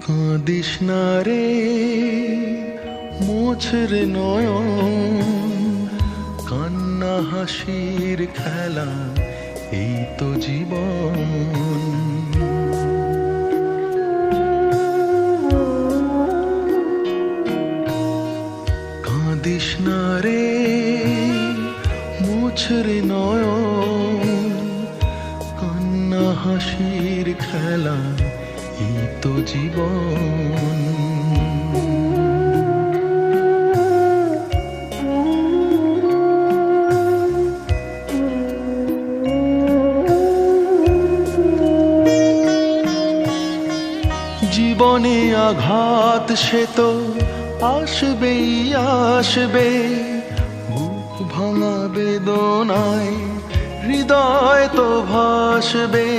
কাঁদিস না রে, মোছ রে নয়ন, কান্না হাসির খেলা, এই তো জীবন। কাঁদিস না রে, মোছ রে নয়ন, কান্না হাসির খেলা, এই তো জীবন। জীবনে আঘাত সে তো আসবেই আসবে, বুক ভাঙা বেদনায় হৃদয় তো ভাসবে।